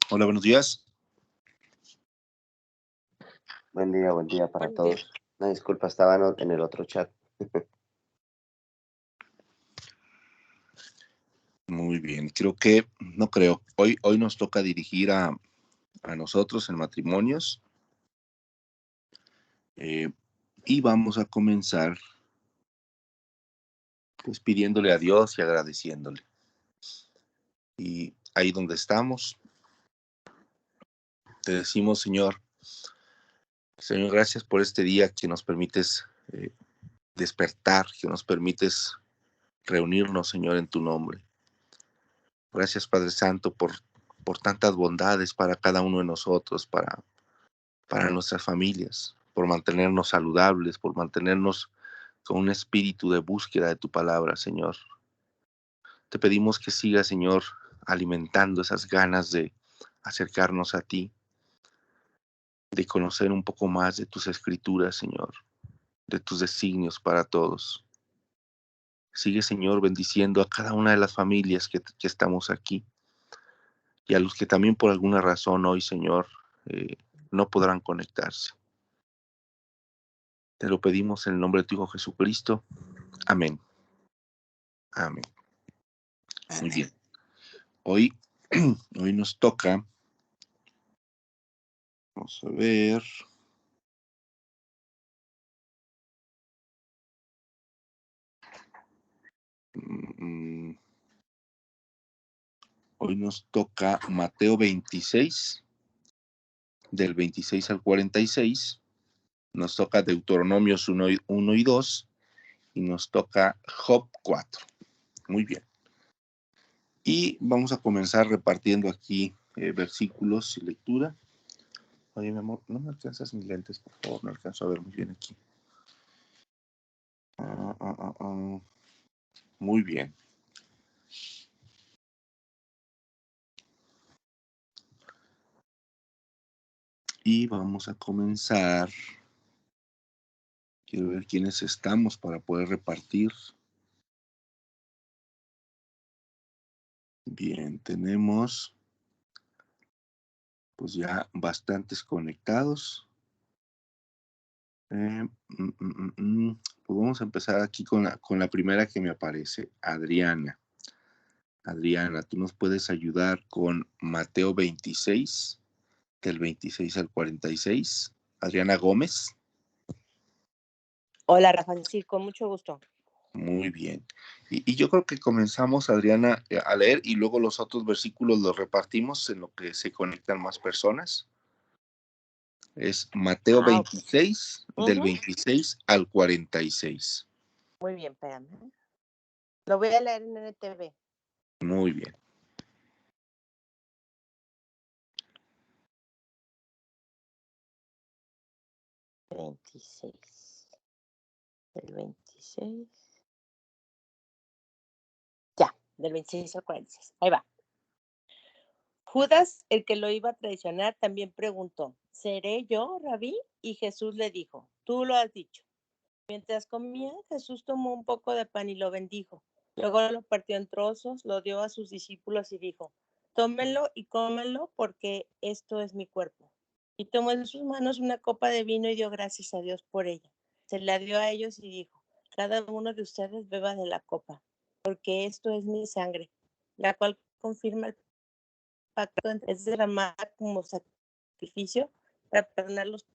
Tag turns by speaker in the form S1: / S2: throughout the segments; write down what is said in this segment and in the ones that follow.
S1: Hola, buenos días.
S2: Buen día para
S3: Buen día.
S2: todos. Una disculpa, estaba en el otro chat.
S1: Muy bien, hoy nos toca dirigir a nosotros en matrimonios y vamos a comenzar pues pidiéndole a Dios y agradeciéndole. Y ahí donde estamos, te decimos, Señor, gracias por este día que nos permites despertar, que nos permites reunirnos, Señor, en tu nombre. Gracias, Padre Santo, por tantas bondades para cada uno de nosotros, para nuestras familias, por mantenernos saludables, por mantenernos con un espíritu de búsqueda de tu palabra, Señor. Te pedimos que sigas, Señor, alimentando esas ganas de acercarnos a ti, de conocer un poco más de tus escrituras, Señor, de tus designios para todos. Sigue, Señor, bendiciendo a cada una de las familias que estamos aquí y a los que también por alguna razón hoy, Señor, no podrán conectarse. Te lo pedimos en el nombre de tu Hijo Jesucristo. Amén. Amén. Muy bien. Hoy nos toca, vamos a ver. Hoy nos toca Mateo 26, del 26 al 46. Nos toca Deuteronomios 1 y 2. Y nos toca Job 4. Muy bien. Y vamos a comenzar repartiendo aquí versículos y lectura. Oye, mi amor, ¿no me alcanzas mis lentes, por favor? No alcanzo a ver muy bien aquí. Muy bien. Y vamos a comenzar. Quiero ver quiénes estamos para poder repartir. Bien, tenemos pues ya bastantes conectados. Pues vamos a empezar aquí con la primera que me aparece, Adriana. Adriana, ¿tú nos puedes ayudar con Mateo 26, del 26 al 46? Adriana Gómez.
S3: Hola, Rafa, sí, con mucho gusto.
S1: Muy bien. Y yo creo que comenzamos, Adriana, a leer y luego los otros versículos los repartimos en lo que se conectan más personas. Es Mateo 26, del 26 al 46.
S3: Muy bien, espérame. Lo voy a leer en NTV.
S1: Muy bien.
S3: Del 26. Ya, del 26 al 46. Ahí va. Judas, el que lo iba a traicionar, también preguntó, ¿seré yo, Rabí? Y Jesús le dijo, tú lo has dicho. Mientras comía, Jesús tomó un poco de pan y lo bendijo. Luego lo partió en trozos, lo dio a sus discípulos y dijo, tómenlo y cómenlo porque esto es mi cuerpo. Y tomó en sus manos una copa de vino y dio gracias a Dios por ella. Se la dio a ellos y dijo, cada uno de ustedes beba de la copa, porque esto es mi sangre, la cual confirma el pacto es derramada como sacrificio para perdonar los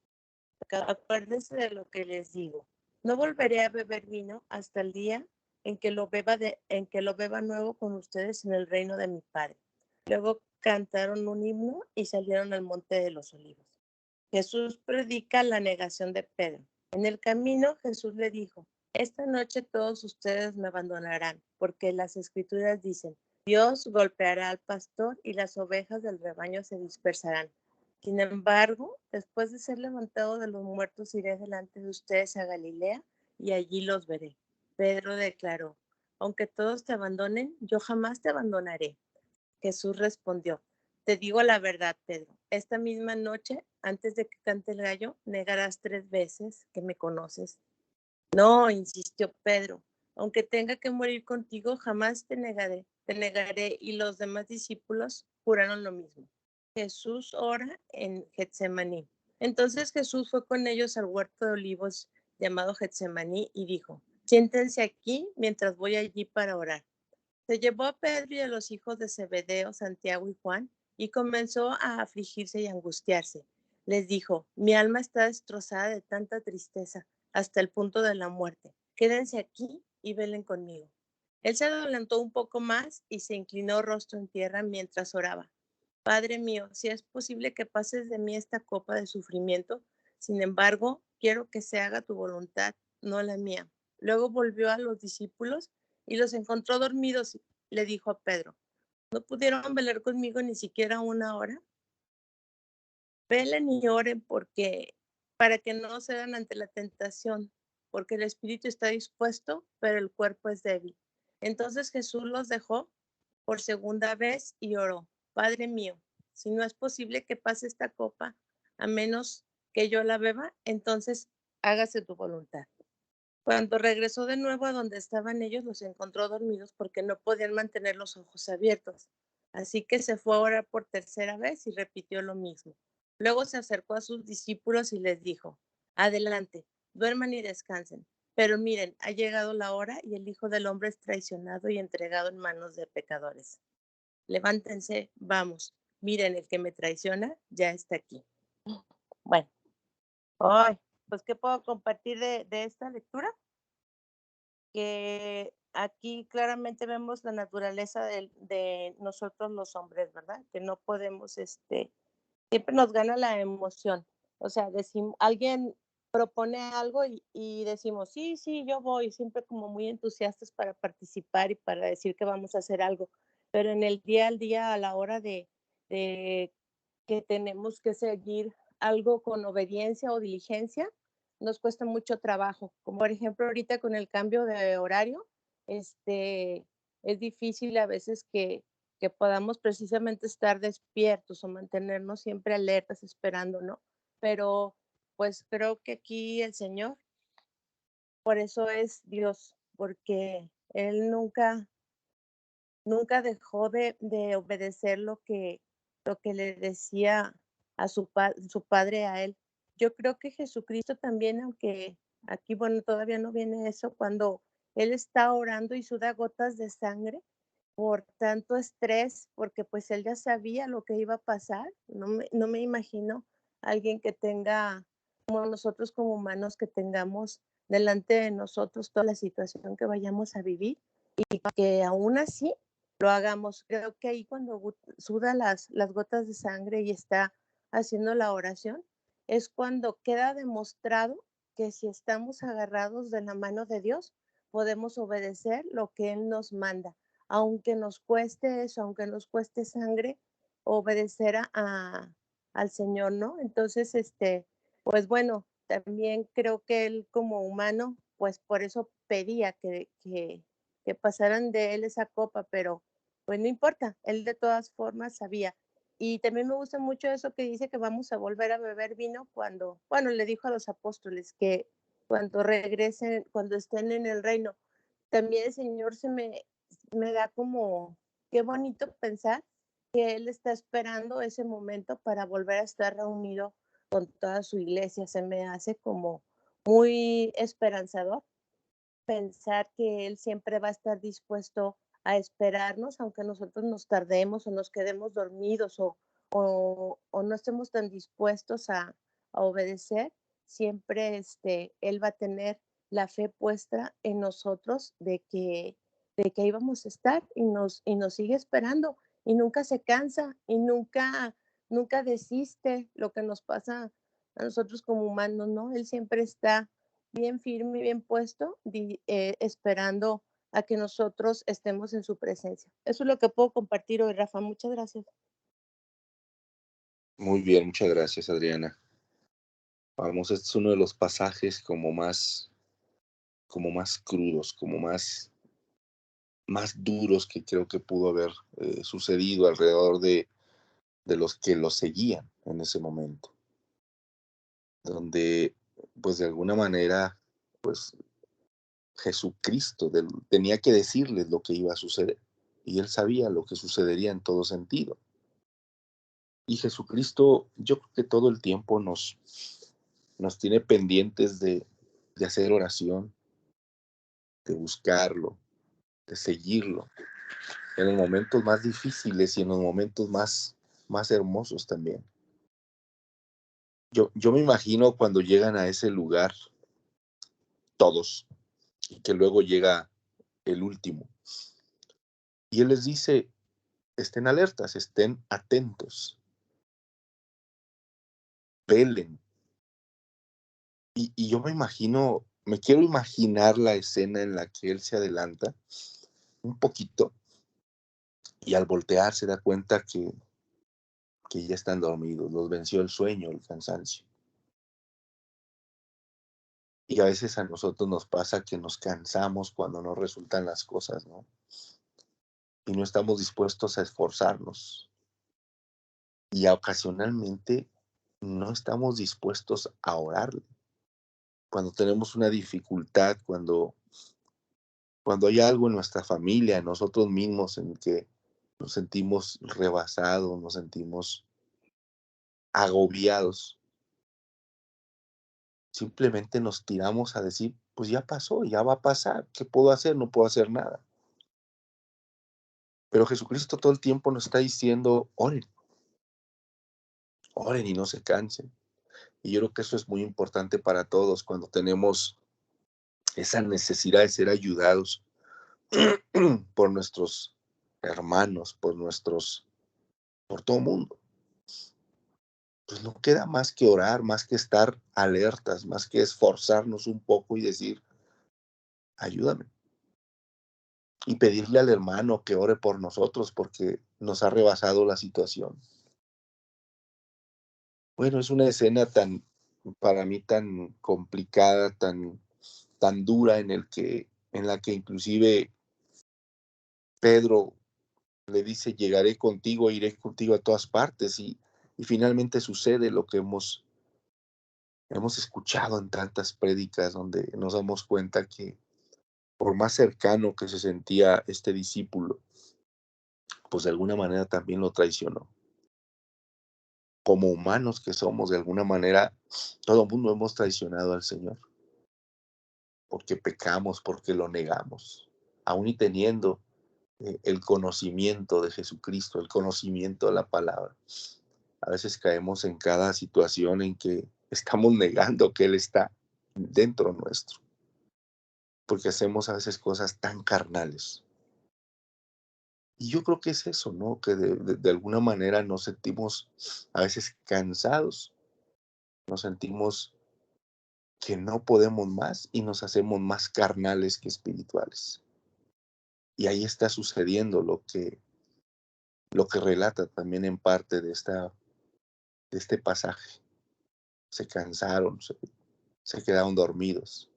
S3: pecados. Acuérdense de lo que les digo. No volveré a beber vino hasta el día en que lo beba nuevo con ustedes en el reino de mi Padre. Luego cantaron un himno y salieron al monte de los olivos. Jesús predica la negación de Pedro. En el camino Jesús le dijo, esta noche todos ustedes me abandonarán, porque las escrituras dicen, Dios golpeará al pastor y las ovejas del rebaño se dispersarán. Sin embargo, después de ser levantado de los muertos, iré delante de ustedes a Galilea y allí los veré. Pedro declaró, aunque todos te abandonen, yo jamás te abandonaré. Jesús respondió, te digo la verdad, Pedro, esta misma noche, antes de que cante el gallo, negarás 3 veces que me conoces. No, insistió Pedro, aunque tenga que morir contigo, jamás te negaré. Y los demás discípulos juraron lo mismo. Jesús ora en Getsemaní. Entonces Jesús fue con ellos al huerto de olivos llamado Getsemaní y dijo, siéntense aquí mientras voy allí para orar. Se llevó a Pedro y a los hijos de Zebedeo, Santiago y Juan, y comenzó a afligirse y angustiarse. Les dijo, mi alma está destrozada de tanta tristeza hasta el punto de la muerte. Quédense aquí y velen conmigo. Él se adelantó un poco más y se inclinó rostro en tierra mientras oraba. Padre mío, si es posible que pases de mí esta copa de sufrimiento, sin embargo, quiero que se haga tu voluntad, no la mía. Luego volvió a los discípulos y los encontró dormidos. Le dijo a Pedro, ¿no pudieron velar conmigo ni siquiera una hora? Velen y oren para que no cedan ante la tentación, porque el espíritu está dispuesto, pero el cuerpo es débil. Entonces Jesús los dejó por segunda vez y oró, Padre mío, si no es posible que pase esta copa, a menos que yo la beba, entonces hágase tu voluntad. Cuando regresó de nuevo a donde estaban ellos, los encontró dormidos porque no podían mantener los ojos abiertos. Así que se fue a orar por tercera vez y repitió lo mismo. Luego se acercó a sus discípulos y les dijo, adelante, duerman y descansen. Pero miren, ha llegado la hora y el Hijo del Hombre es traicionado y entregado en manos de pecadores. Levántense, vamos. Miren, el que me traiciona ya está aquí. Bueno, ay, pues, ¿qué puedo compartir de esta lectura? Que aquí claramente vemos la naturaleza de nosotros los hombres, ¿verdad? Que no podemos, siempre nos gana la emoción. O sea, alguien propone algo y decimos, sí, sí, yo voy, siempre como muy entusiastas para participar y para decir que vamos a hacer algo. Pero en el día al día, a la hora de que tenemos que seguir algo con obediencia o diligencia, nos cuesta mucho trabajo. Como por ejemplo ahorita con el cambio de horario, es difícil a veces que podamos precisamente estar despiertos o mantenernos siempre alertas esperando, ¿no? Pero pues creo que aquí el Señor, por eso es Dios, porque Él nunca dejó de obedecer lo que le decía a su padre a él. Yo creo que Jesucristo también, aunque aquí, bueno, todavía no viene eso, cuando él está orando y suda gotas de sangre por tanto estrés, porque pues él ya sabía lo que iba a pasar. No me imagino alguien que tenga, como nosotros como humanos, que tengamos delante de nosotros toda la situación que vayamos a vivir y que aún así lo hagamos. Creo que ahí cuando suda las gotas de sangre y está haciendo la oración, es cuando queda demostrado que si estamos agarrados de la mano de Dios, podemos obedecer lo que Él nos manda, aunque nos cueste eso, aunque nos cueste sangre, obedecer al Señor, ¿no? Entonces, pues bueno, también creo que Él como humano, pues por eso pedía que pasaran de Él esa copa, pero pues no importa, Él de todas formas sabía. Y también me gusta mucho eso que dice que vamos a volver a beber vino cuando, bueno, le dijo a los apóstoles que cuando regresen, cuando estén en el reino. También el Señor me da como, qué bonito pensar que Él está esperando ese momento para volver a estar reunido con toda su iglesia. Se me hace como muy esperanzador pensar que Él siempre va a estar dispuesto a esperarnos, aunque nosotros nos tardemos o nos quedemos dormidos o no estemos tan dispuestos a obedecer, siempre Él va a tener la fe puesta en nosotros de que ahí vamos a estar y nos sigue esperando y nunca se cansa y nunca desiste lo que nos pasa a nosotros como humanos, ¿no? Él siempre está bien firme y bien puesto, esperando a que nosotros estemos en su presencia. Eso es lo que puedo compartir hoy, Rafa. Muchas gracias.
S1: Muy bien, muchas gracias, Adriana. Vamos, este es uno de los pasajes como más crudos, más duros que creo que pudo haber sucedido alrededor de los que lo seguían en ese momento, donde pues de alguna manera pues Jesucristo tenía que decirles lo que iba a suceder y él sabía lo que sucedería en todo sentido. Y Jesucristo, yo creo que todo el tiempo nos tiene pendientes de hacer oración, de buscarlo, de seguirlo, en los momentos más difíciles y en los momentos más hermosos también. Yo me imagino cuando llegan a ese lugar todos, y que luego llega el último. Y Él les dice, estén alertas, estén atentos, velen. Y yo me quiero imaginar la escena en la que Él se adelanta un poquito y al voltear se da cuenta que ya están dormidos, los venció el sueño, el cansancio. Y a veces a nosotros nos pasa que nos cansamos cuando no resultan las cosas, ¿no? Y no estamos dispuestos a esforzarnos. Y ocasionalmente no estamos dispuestos a orarle. Cuando tenemos una dificultad, cuando hay algo en nuestra familia, en nosotros mismos, en que nos sentimos rebasados, nos sentimos agobiados, simplemente nos tiramos a decir, pues ya pasó, ya va a pasar, ¿qué puedo hacer? No puedo hacer nada. Pero Jesucristo todo el tiempo nos está diciendo, oren, oren y no se cansen. Y yo creo que eso es muy importante para todos cuando tenemos esa necesidad de ser ayudados por nuestros hermanos, por todo el mundo. Pues no queda más que orar, más que estar alertas, más que esforzarnos un poco y decir, ayúdame. Y pedirle al hermano que ore por nosotros porque nos ha rebasado la situación. Bueno, es una escena para mí tan complicada, tan dura en la que inclusive Pedro le dice, llegaré contigo, iré contigo a todas partes y finalmente sucede lo que hemos escuchado en tantas prédicas donde nos damos cuenta que por más cercano que se sentía este discípulo, pues de alguna manera también lo traicionó. Como humanos que somos, de alguna manera, todo el mundo hemos traicionado al Señor, porque pecamos, porque lo negamos, aún y teniendo el conocimiento de Jesucristo, el conocimiento de la palabra. A veces caemos en cada situación en que estamos negando que Él está dentro nuestro, porque hacemos a veces cosas tan carnales. Y yo creo que es eso, ¿no? Que de alguna manera nos sentimos a veces cansados, nos sentimos que no podemos más y nos hacemos más carnales que espirituales. Y ahí está sucediendo lo que relata también en parte de este pasaje. Se cansaron, se quedaron dormidos.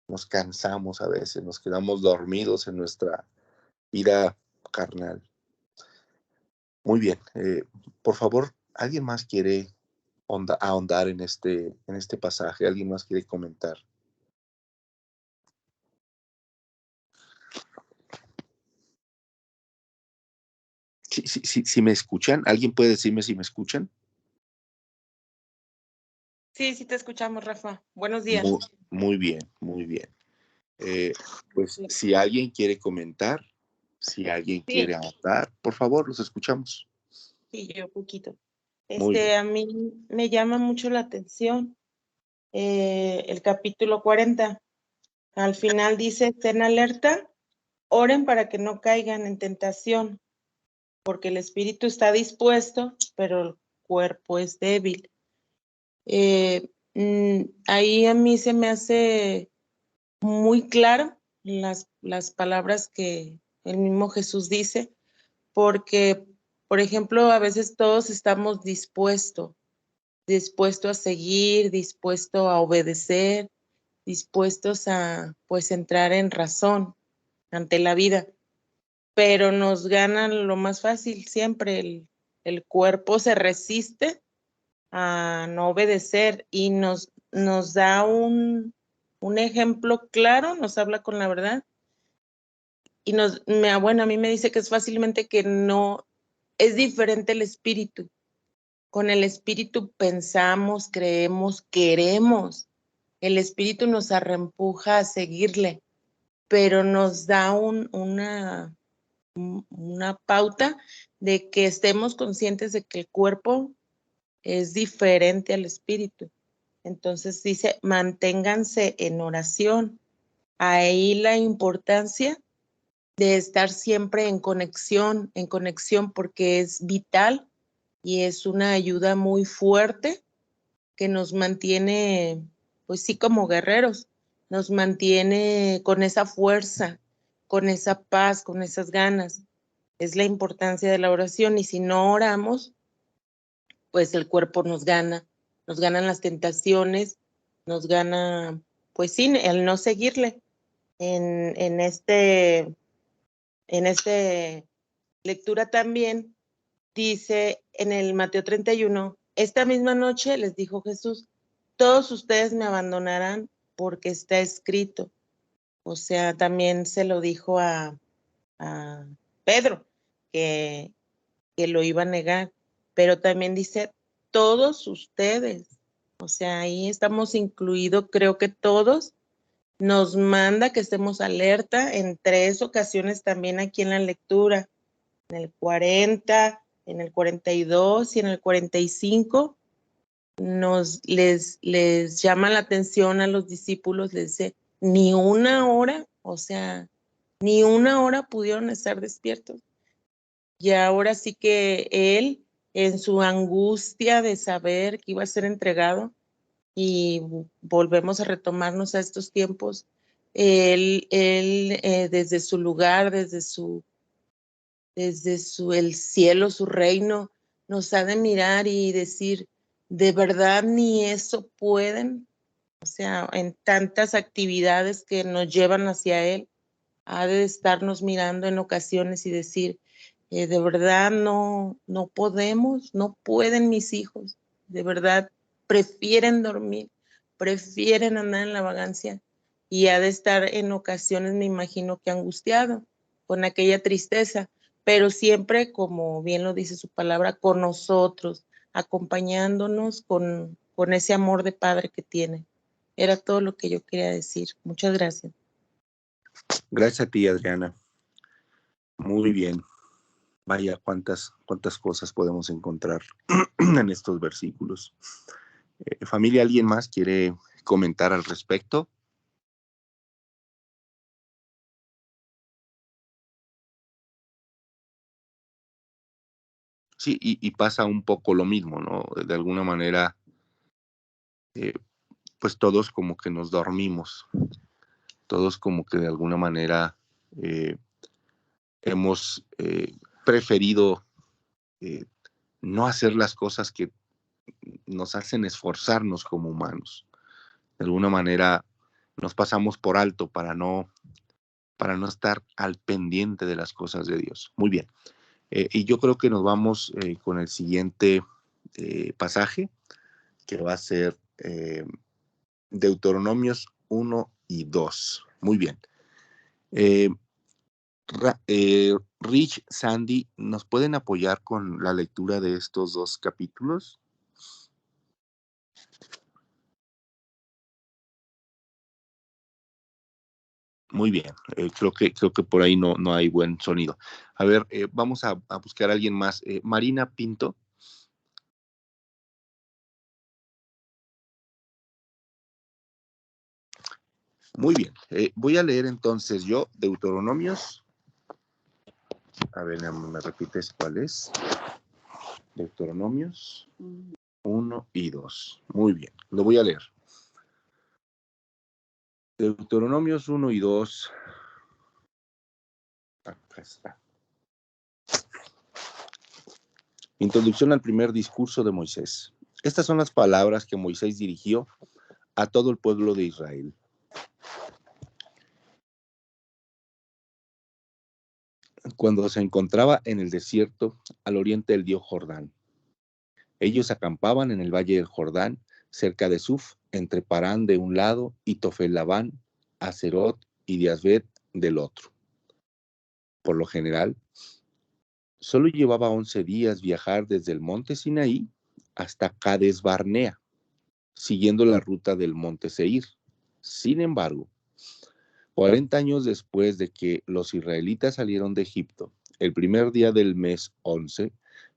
S1: Nos cansamos a veces, nos quedamos dormidos en nuestra vida carnal. Muy bien, por favor, ¿alguien más quiere ahondar en este pasaje? ¿Alguien más quiere comentar? Si me escuchan, ¿alguien puede decirme si me escuchan?
S4: Sí, sí te escuchamos, Rafa. Buenos días.
S1: Muy bien, muy bien. Pues si alguien quiere comentar, si alguien quiere ahondar, por favor, los escuchamos.
S4: Sí, yo poquito.
S1: Muy bien.
S4: A mí me llama mucho la atención el capítulo 40. Al final dice, estén alerta, oren para que no caigan en tentación, porque el espíritu está dispuesto, pero el cuerpo es débil. Ahí a mí se me hace muy claro las palabras que el mismo Jesús dice, porque, por ejemplo, a veces todos estamos dispuestos a seguir, dispuestos a obedecer, dispuestos a, pues, entrar en razón ante la vida, pero nos ganan lo más fácil siempre, el cuerpo se resiste a no obedecer y nos da un ejemplo claro, nos habla con la verdad y bueno, a mí me dice que es fácilmente que no, es diferente el espíritu. Con el Espíritu pensamos, creemos, queremos. El Espíritu nos arreempuja a seguirle, pero nos da una pauta de que estemos conscientes de que el cuerpo es diferente al espíritu. Entonces dice, manténganse en oración. Ahí la importancia de estar siempre en conexión, porque es vital y es una ayuda muy fuerte que nos mantiene, pues sí, como guerreros, nos mantiene con esa fuerza, con esa paz, con esas ganas. Es la importancia de la oración, y si no oramos, pues el cuerpo nos ganan las tentaciones, nos gana, pues sí, el no seguirle. En este lectura también dice en el Mateo 31, esta misma noche les dijo Jesús, todos ustedes me abandonarán porque está escrito. O sea, también se lo dijo a Pedro, que lo iba a negar, pero también dice, todos ustedes, o sea, ahí estamos incluidos, creo que todos, nos manda que estemos alerta en 3 ocasiones también aquí en la lectura, en el 40, en el 42 y en el 45, les llama la atención a los discípulos, les dice, ni una hora, o sea, ni una hora pudieron estar despiertos. Y ahora sí que él, en su angustia de saber que iba a ser entregado, y volvemos a retomarnos a estos tiempos, él desde su lugar, desde el cielo, su reino, nos ha de mirar y decir, de verdad ni eso pueden. O sea, en tantas actividades que nos llevan hacia él, ha de estarnos mirando en ocasiones y decir, de verdad no podemos, no pueden mis hijos, de verdad prefieren dormir, prefieren andar en la vagancia, y ha de estar en ocasiones, me imagino que angustiado, con aquella tristeza, pero siempre, como bien lo dice su palabra, con nosotros, acompañándonos con ese amor de padre que tiene. Era todo lo que yo quería decir. Muchas gracias.
S1: Gracias a ti, Adriana. Muy bien. Vaya, cuántas cosas podemos encontrar en estos versículos. Familia, ¿alguien más quiere comentar al respecto? Sí, y pasa un poco lo mismo, ¿no? De alguna manera, pues todos como que nos dormimos, todos como que de alguna manera hemos preferido no hacer las cosas que nos hacen esforzarnos como humanos. De alguna manera nos pasamos por alto para no estar al pendiente de las cosas de Dios. Muy bien. Y yo creo que nos vamos con el siguiente pasaje, que va a ser Deuteronomios 1 y 2. Muy bien. Rich, Sandy, ¿nos pueden apoyar con la lectura de estos 2 capítulos? Muy bien, creo que por ahí no hay buen sonido. A ver, vamos a buscar a alguien más. Marina Pinto. Muy bien, voy a leer entonces yo Deuteronomios. A ver, ¿me repites cuál es? Deuteronomios 1 y 2. Muy bien, lo voy a leer. Deuteronomios 1 y 2. Acá está. Introducción al primer discurso de Moisés. Estas son las palabras que Moisés dirigió a todo el pueblo de Israel. Cuando se encontraba en el desierto al oriente del río Jordán. Ellos acampaban en el valle del Jordán, cerca de Suf, entre Parán de un lado y Tofel-Labán, Aserot y Diasbet del otro. Por lo general, solo llevaba 11 días viajar desde el monte Sinaí hasta Cades Barnea, siguiendo la ruta del monte Seir. Sin embargo, 40 años después de que los israelitas salieron de Egipto, el primer día del mes 11,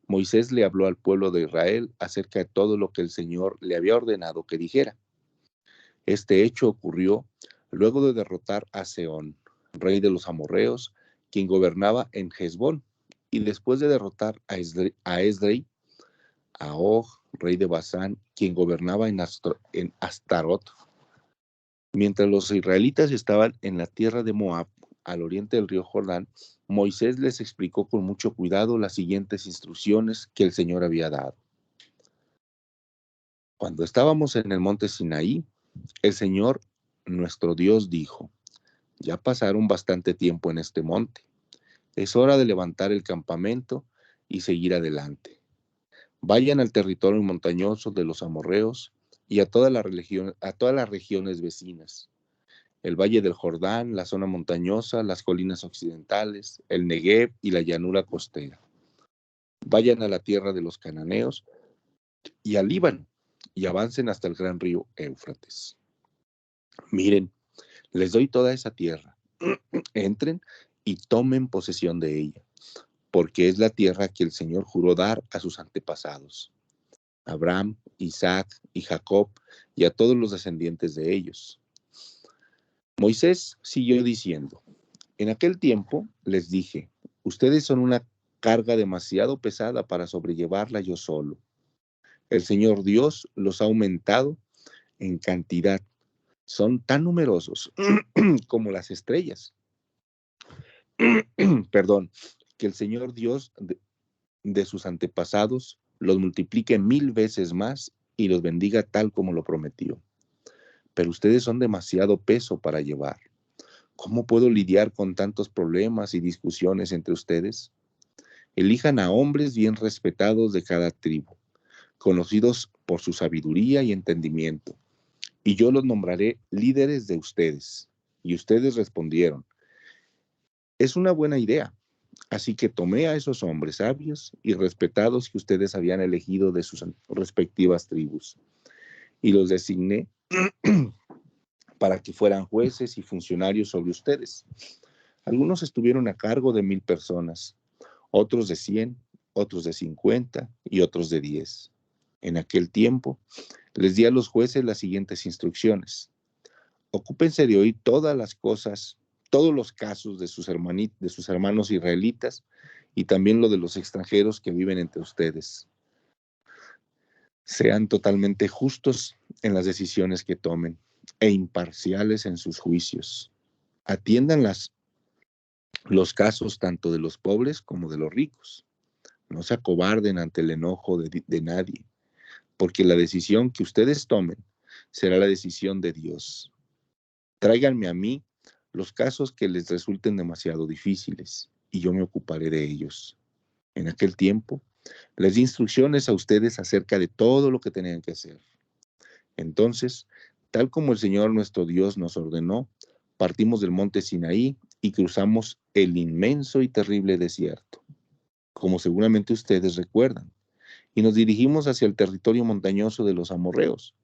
S1: Moisés le habló al pueblo de Israel acerca de todo lo que el Señor le había ordenado que dijera. Este hecho ocurrió luego de derrotar a Sehón, rey de los amorreos, quien gobernaba en Hesbón, y después de derrotar a Esdrei, a Og, rey de Basán, quien gobernaba en Astarot. Mientras los israelitas estaban en la tierra de Moab, al oriente del río Jordán, Moisés les explicó con mucho cuidado las siguientes instrucciones que el Señor había dado. Cuando estábamos en el monte Sinaí, el Señor, nuestro Dios, dijo: ya pasaron bastante tiempo en este monte. Es hora de levantar el campamento y seguir adelante. Vayan al territorio montañoso de los amorreos y a todas las regiones vecinas. El valle del Jordán, la zona montañosa, las colinas occidentales, el Negev y la llanura costera. Vayan a la tierra de los cananeos y al Líbano y avancen hasta el gran río Éufrates. Miren, les doy toda esa tierra. Entren y tomen posesión de ella, porque es la tierra que el Señor juró dar a sus antepasados, Abraham, Isaac y Jacob, y a todos los descendientes de ellos. Moisés siguió diciendo: en aquel tiempo les dije, ustedes son una carga demasiado pesada para sobrellevarla yo solo. El Señor Dios los ha aumentado en cantidad. Son tan numerosos como las estrellas. Perdón, que el Señor Dios de sus antepasados los multiplique 1000 veces más y los bendiga tal como lo prometió. Pero ustedes son demasiado peso para llevar. ¿Cómo puedo lidiar con tantos problemas y discusiones entre ustedes? Elijan a hombres bien respetados de cada tribu, conocidos por su sabiduría y entendimiento, y yo los nombraré líderes de ustedes. Y ustedes respondieron: es una buena idea. Así que tomé a esos hombres sabios y respetados que ustedes habían elegido de sus respectivas tribus y los designé para que fueran jueces y funcionarios sobre ustedes. Algunos estuvieron a cargo de 1000 personas, otros de 100, otros de 50 y otros de 10. En aquel tiempo les di a los jueces las siguientes instrucciones: ocúpense de oír todas las cosas, todos los casos de sus hermanos israelitas y también lo de los extranjeros que viven entre ustedes. Sean totalmente justos en las decisiones que tomen e imparciales en sus juicios. Atiendan los casos tanto de los pobres como de los ricos. No se acobarden ante el enojo de nadie, porque la decisión que ustedes tomen será la decisión de Dios. Tráiganme a mí los casos que les resulten demasiado difíciles, y yo me ocuparé de ellos. En aquel tiempo, les di instrucciones a ustedes acerca de todo lo que tenían que hacer. Entonces, tal como el Señor nuestro Dios nos ordenó, partimos del monte Sinaí y cruzamos el inmenso y terrible desierto, como seguramente ustedes recuerdan, y nos dirigimos hacia el territorio montañoso de los amorreos.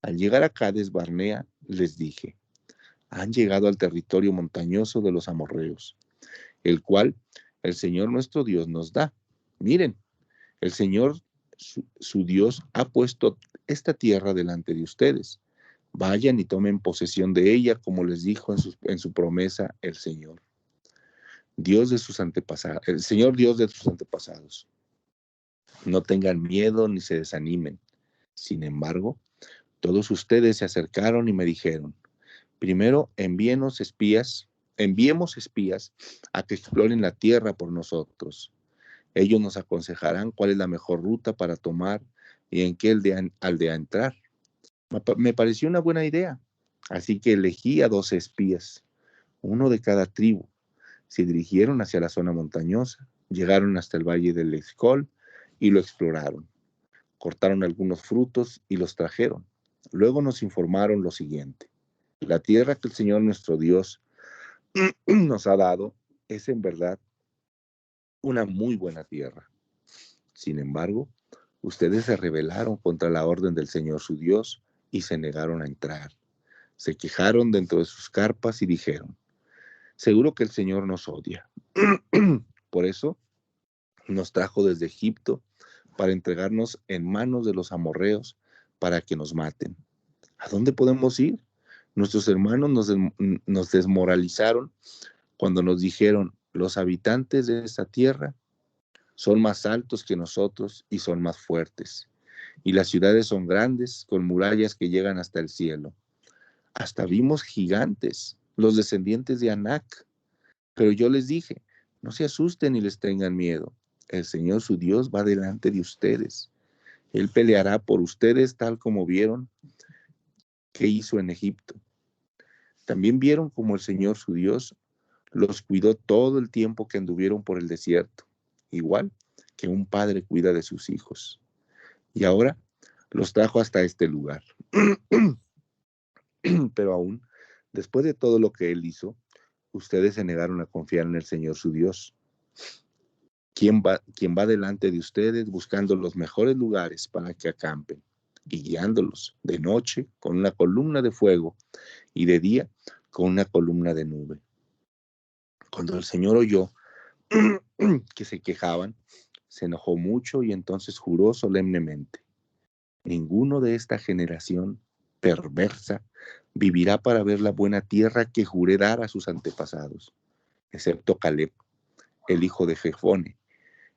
S1: Al llegar a Cades Barnea, les dije: han llegado al territorio montañoso de los amorreos, el cual el Señor nuestro Dios nos da. Miren, el Señor, su Dios, ha puesto esta tierra delante de ustedes. Vayan y tomen posesión de ella, como les dijo en su promesa el Señor. El Señor Dios de sus antepasados. No tengan miedo ni se desanimen. Sin embargo, todos ustedes se acercaron y me dijeron: primero enviemos espías a que exploren la tierra por nosotros. Ellos nos aconsejarán cuál es la mejor ruta para tomar y en qué aldea entrar. Me pareció una buena idea, así que elegí a 12 espías, uno de cada tribu. Se dirigieron hacia la zona montañosa, llegaron hasta el valle del Escol y lo exploraron. Cortaron algunos frutos y los trajeron. Luego nos informaron lo siguiente: la tierra que el Señor nuestro Dios nos ha dado es en verdad una muy buena tierra. Sin embargo, Ustedes se rebelaron contra la orden del Señor su Dios y se negaron a entrar. Se quejaron dentro de sus carpas y dijeron, seguro que el Señor nos odia. Por eso nos trajo desde Egipto para entregarnos en manos de los amorreos para que nos maten. ¿A dónde podemos ir? Nuestros hermanos nos desmoralizaron cuando nos dijeron, los habitantes de esta tierra son más altos que nosotros y son más fuertes. Y las ciudades son grandes, con murallas que llegan hasta el cielo. Hasta vimos gigantes, los descendientes de Anac. Pero yo les dije, no se asusten ni les tengan miedo. El Señor su Dios va delante de ustedes. Él peleará por ustedes tal como vieron que hizo en Egipto. También vieron como el Señor su Dios los cuidó todo el tiempo que anduvieron por el desierto, igual que un padre cuida de sus hijos. Y ahora los trajo hasta este lugar. Pero aún, después de todo lo que Él hizo, ustedes se negaron a confiar en el Señor su Dios. ¿Quién va delante de ustedes buscando los mejores lugares para que acampen y guiándolos de noche con una columna de fuego y de día con una columna de nube? Cuando el Señor oyó que se quejaban, se enojó mucho y entonces juró solemnemente, ninguno de esta generación perversa vivirá para ver la buena tierra que juré dar a sus antepasados, excepto Caleb, el hijo de Jefone.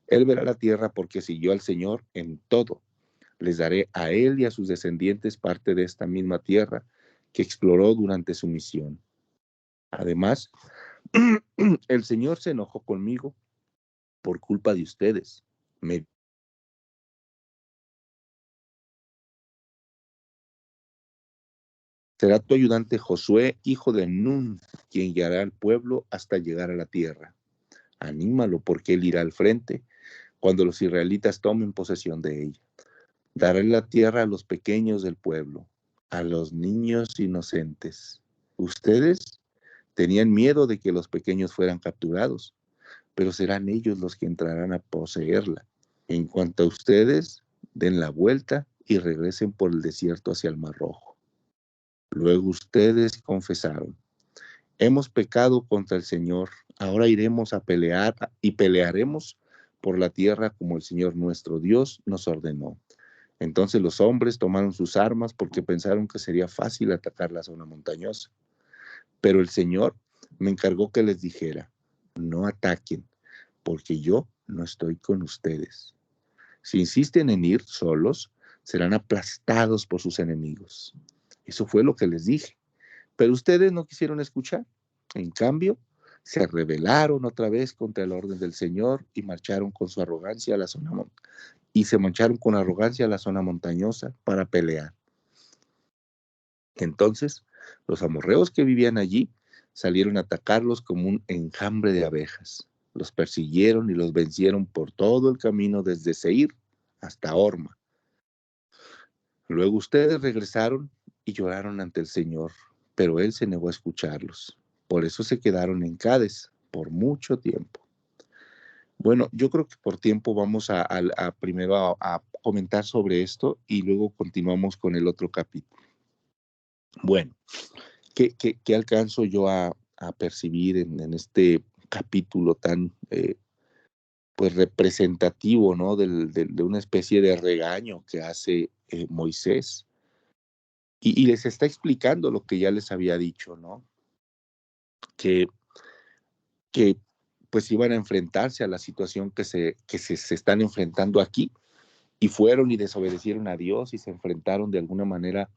S1: Él verá la tierra porque siguió al Señor en todo. Les daré a él y a sus descendientes parte de esta misma tierra que exploró durante su misión. Además, el Señor se enojó conmigo por culpa de ustedes. Será tu ayudante Josué, hijo de Nun, quien guiará al pueblo hasta llegar a la tierra. Anímalo porque él irá al frente cuando los israelitas tomen posesión de ella. Daré la tierra a los pequeños del pueblo, a los niños inocentes. Ustedes tenían miedo de que los pequeños fueran capturados, pero serán ellos los que entrarán a poseerla. En cuanto a ustedes, den la vuelta y regresen por el desierto hacia el Mar Rojo. Luego ustedes confesaron, hemos pecado contra el Señor, ahora iremos a pelear y pelearemos por la tierra como el Señor nuestro Dios nos ordenó. Entonces los hombres tomaron sus armas porque pensaron que sería fácil atacar la zona montañosa. Pero el Señor me encargó que les dijera, no ataquen, porque yo no estoy con ustedes. Si insisten en ir solos, serán aplastados por sus enemigos. Eso fue lo que les dije. Pero ustedes no quisieron escuchar. En cambio, se rebelaron otra vez contra el orden del Señor y marcharon con su arrogancia a la zona y se marcharon con arrogancia a la zona montañosa para pelear. Entonces, los amorreos que vivían allí salieron a atacarlos como un enjambre de abejas. Los persiguieron y los vencieron por todo el camino desde Seir hasta Horma. Luego ustedes regresaron y lloraron ante el Señor, pero Él se negó a escucharlos. Por eso se quedaron en Cades por mucho tiempo. Bueno, yo creo que por tiempo vamos a primero a comentar sobre esto y luego continuamos con el otro capítulo. Bueno, ¿qué alcanzo yo a percibir en este capítulo tan pues representativo, ¿no? de una especie de regaño que hace Moisés? Y les está explicando lo que ya les había dicho, ¿no? Que pues iban a enfrentarse a la situación que se están enfrentando aquí, y fueron y desobedecieron a Dios y se enfrentaron de alguna manera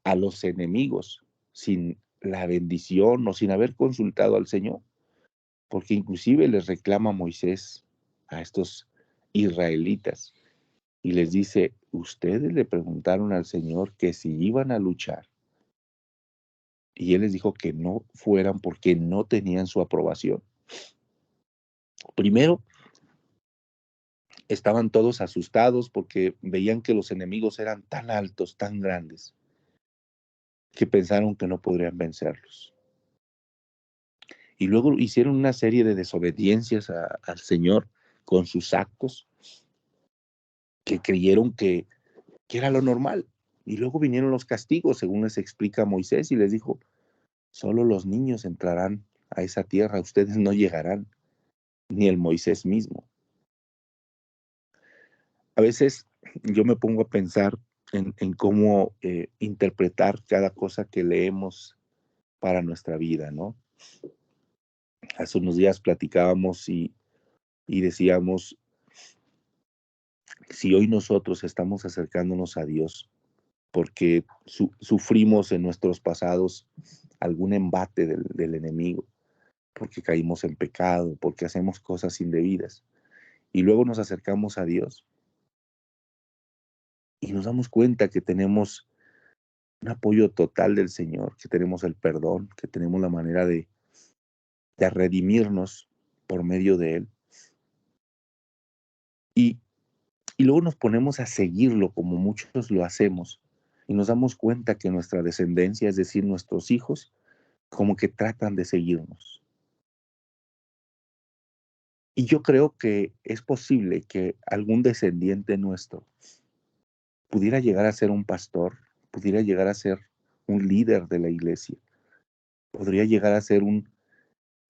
S1: a los enemigos sin la bendición o sin haber consultado al Señor, porque inclusive les reclama Moisés a estos israelitas y les dice, ustedes le preguntaron al Señor que si iban a luchar, y Él les dijo que no fueran porque no tenían su aprobación. Primero, estaban todos asustados porque veían que los enemigos eran tan altos, tan grandes, que pensaron que no podrían vencerlos. Y luego hicieron una serie de desobediencias al Señor con sus actos creyeron que era lo normal. Y luego vinieron los castigos, según les explica Moisés, y les dijo, solo los niños entrarán a esa tierra, ustedes no llegarán, ni el Moisés mismo. A veces yo me pongo a pensar en cómo interpretar cada cosa que leemos para nuestra vida, ¿no? Hace unos días platicábamos y decíamos, si hoy nosotros estamos acercándonos a Dios porque sufrimos en nuestros pasados algún embate del enemigo, porque caímos en pecado, porque hacemos cosas indebidas, y luego nos acercamos a Dios y nos damos cuenta que tenemos un apoyo total del Señor, que tenemos el perdón, que tenemos la manera de redimirnos por medio de Él. Y luego nos ponemos a seguirlo como muchos lo hacemos y nos damos cuenta que nuestra descendencia, es decir, nuestros hijos, como que tratan de seguirnos. Y yo creo que es posible que algún descendiente nuestro pudiera llegar a ser un pastor, pudiera llegar a ser un líder de la iglesia, podría llegar a ser un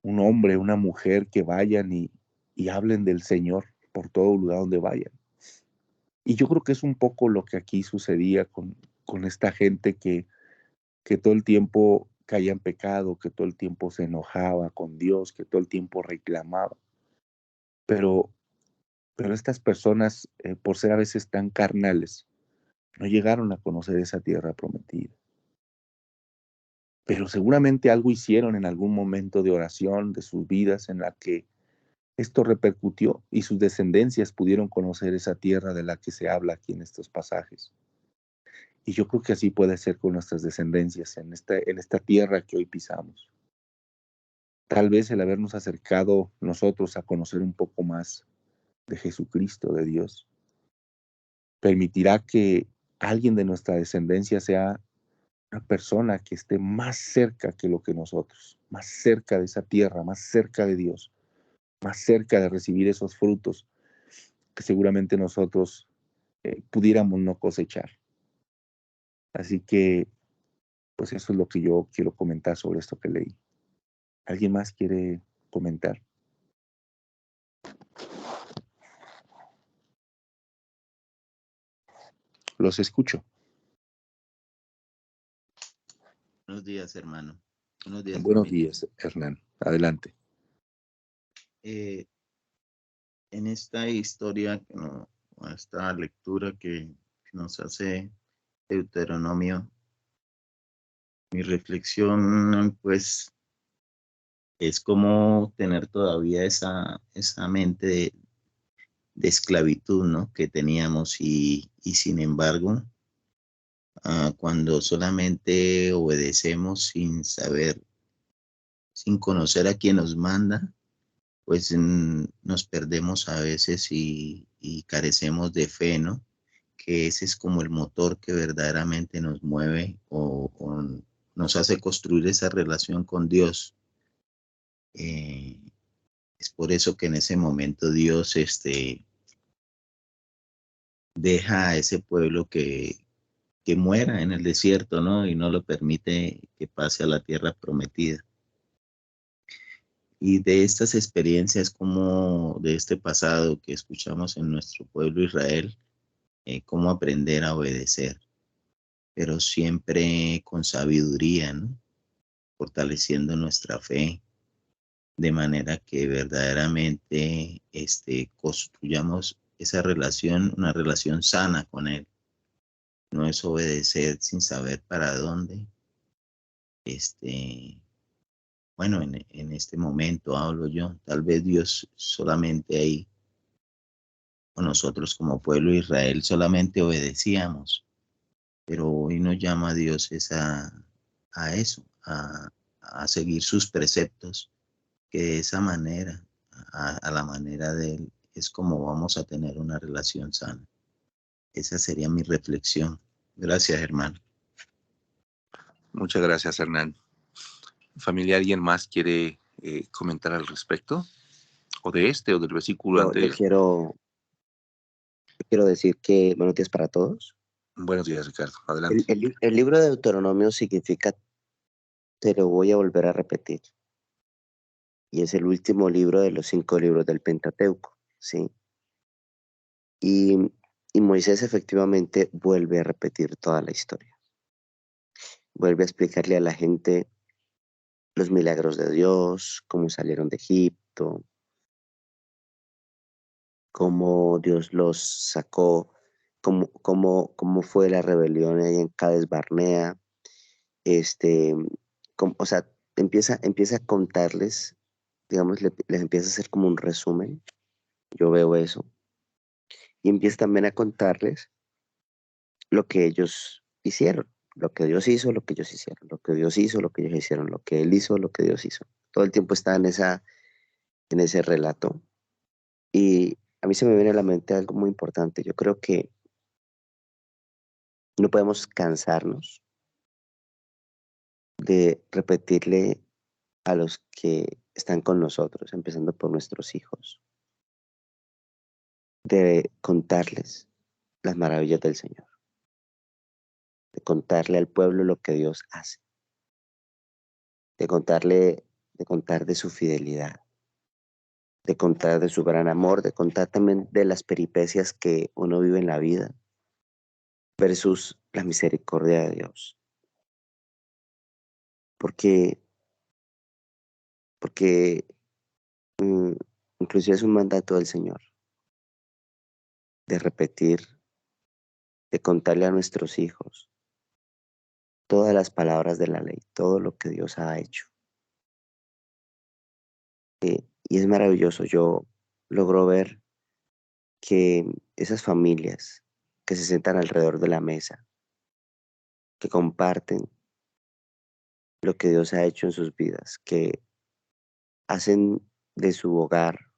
S1: hombre, una mujer que vayan y hablen del Señor por todo lugar donde vayan. Y yo creo que es un poco lo que aquí sucedía con esta gente que todo el tiempo caía en pecado, que todo el tiempo se enojaba con Dios, que todo el tiempo reclamaba. Pero estas personas, por ser a veces tan carnales, no llegaron a conocer esa tierra prometida. Pero seguramente algo hicieron en algún momento de oración de sus vidas en la que esto repercutió y sus descendencias pudieron conocer esa tierra de la que se habla aquí en estos pasajes. Y yo creo que así puede ser con nuestras descendencias en esta tierra que hoy pisamos. Tal vez el habernos acercado nosotros a conocer un poco más de Jesucristo, de Dios, permitirá que alguien de nuestra descendencia sea una persona que esté más cerca que lo que nosotros, más cerca de esa tierra, más cerca de Dios, más cerca de recibir esos frutos que seguramente nosotros pudiéramos no cosechar. Así que, pues eso es lo que yo quiero comentar sobre esto que leí. ¿Alguien más quiere comentar? Los escucho.
S5: Buenos días, hermano. Buenos días,
S1: Buenos
S5: familia.
S1: días, Hernán. Adelante.
S5: En esta historia, esta lectura que nos hace Deuteronomio, mi reflexión, pues, es como tener todavía esa mente de esclavitud, ¿no? Que teníamos y sin embargo, cuando solamente obedecemos sin saber, sin conocer a quien nos manda, pues nos perdemos a veces y carecemos de fe, ¿no? Que ese es como el motor que verdaderamente nos mueve o nos hace construir esa relación con Dios. Es por eso que en ese momento Dios deja a ese pueblo que muera en el desierto, ¿no? Y no lo permite que pase a la tierra prometida. Y de estas experiencias como de este pasado que escuchamos en nuestro pueblo Israel, cómo aprender a obedecer, pero siempre con sabiduría, ¿no? Fortaleciendo nuestra fe, de manera que verdaderamente construyamos esa relación, una relación sana con Él. No es obedecer sin saber para dónde. Bueno, en este momento hablo yo, tal vez Dios solamente ahí, o nosotros como pueblo de Israel solamente obedecíamos, pero hoy nos llama a Dios a eso, a seguir sus preceptos, que de esa manera, a la manera de Él, es como vamos a tener una relación sana. Esa sería mi reflexión. Gracias, hermano.
S1: Muchas gracias, Hernán. Familia, ¿alguien más quiere comentar al respecto? ¿O de o del versículo
S2: Yo
S1: anterior?
S2: quiero decir que buenos días para todos.
S1: Buenos días, Ricardo. Adelante.
S2: El libro de Deuteronomio significa, te lo voy a volver a repetir, y es el último libro de los 5 libros del Pentateuco, ¿sí? Y, y Moisés efectivamente vuelve a repetir toda la historia. Vuelve a explicarle a la gente los milagros de Dios, cómo salieron de Egipto, cómo Dios los sacó, cómo fue la rebelión ahí en Cades Barnea, o sea, empieza a contarles, digamos, les empieza a hacer como un resumen, yo veo eso, y empieza también a contarles lo que ellos hicieron, lo que Dios hizo, lo que ellos hicieron, lo que Dios hizo, lo que ellos hicieron, lo que Él hizo, lo que Dios hizo. Todo el tiempo está en ese relato. Y a mí se me viene a la mente algo muy importante. Yo creo que no podemos cansarnos de repetirle a los que están con nosotros, empezando por nuestros hijos, de contarles las maravillas del Señor, de contarle al pueblo lo que Dios hace, de contar de su fidelidad, de contar de su gran amor, de contar también de las peripecias que uno vive en la vida versus la misericordia de Dios. Porque mm, inclusive es un mandato del Señor de repetir, de contarle a nuestros hijos todas las palabras de la ley, todo lo que Dios ha hecho. Y es maravilloso. Yo logro ver que esas familias que se sientan alrededor de la mesa, que comparten lo que Dios ha hecho en sus vidas, que hacen de su hogar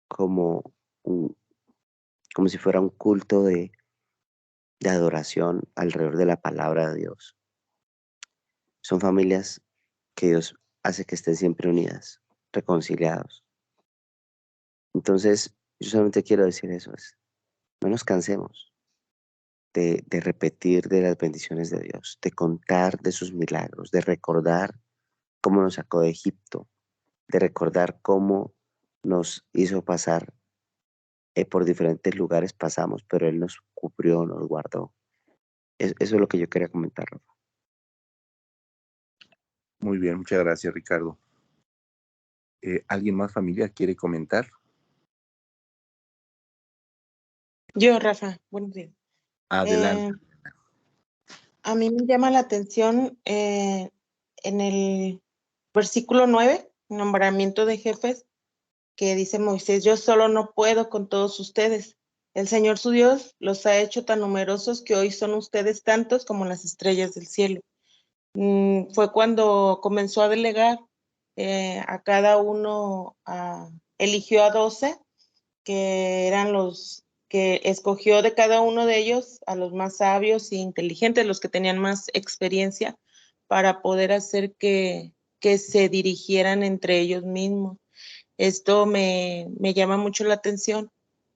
S2: como, un- como si fuera un culto de adoración alrededor de la palabra de Dios. Son familias que Dios hace que estén siempre unidas, reconciliados. Entonces, yo solamente quiero decir eso, no nos cansemos de repetir de las bendiciones de Dios, de contar de sus milagros, de recordar cómo nos sacó de Egipto, de recordar cómo nos hizo pasar por diferentes lugares pasamos, pero Él nos cubrió, nos guardó. Eso es lo que yo quería comentar, Rafa.
S1: Muy bien, muchas gracias, Ricardo. ¿Alguien más, familia, quiere comentar?
S4: Yo, Rafa, buenos días.
S1: Adelante.
S4: A mí me llama la atención en el versículo 9, nombramiento de jefes, que dice Moisés, yo solo no puedo con todos ustedes. El Señor su Dios los ha hecho tan numerosos que hoy son ustedes tantos como las estrellas del cielo. Fue cuando comenzó a delegar a cada uno, eligió a 12, que eran los que escogió de cada uno de ellos a los más sabios e inteligentes, los que tenían más experiencia, para poder hacer que se dirigieran entre ellos mismos. Esto me llama mucho la atención,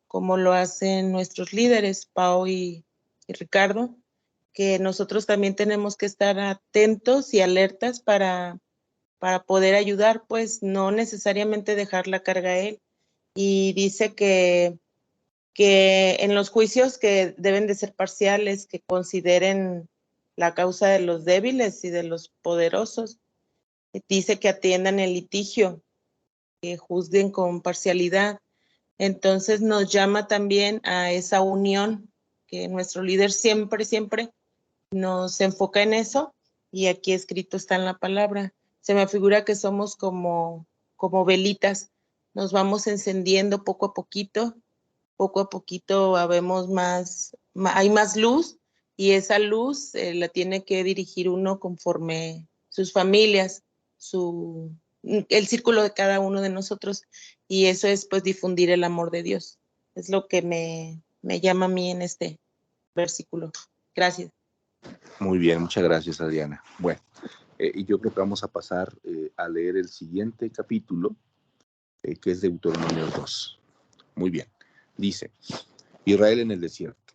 S4: como lo hacen nuestros líderes, Pau y Ricardo, que nosotros también tenemos que estar atentos y alertas para poder ayudar, pues no necesariamente dejar la carga a él. Y dice que en los juicios que deben de ser parciales, que consideren la causa de los débiles y de los poderosos. Dice que atiendan el litigio, que juzguen con parcialidad. Entonces nos llama también a esa unión, que nuestro líder siempre, siempre nos enfoca en eso, y aquí escrito está en la palabra. Se me figura que somos como velitas, nos vamos encendiendo poco a poquito habemos hay más luz, y esa luz la tiene que dirigir uno conforme sus familias, el círculo de cada uno de nosotros, y eso es pues difundir el amor de Dios. Es lo que me llama a mí en este versículo. Gracias.
S1: Muy bien, muchas gracias, Adriana. Bueno, y yo creo que vamos a pasar a leer el siguiente capítulo, que es Deuteronomio 2. Muy bien. Dice, Israel en el desierto.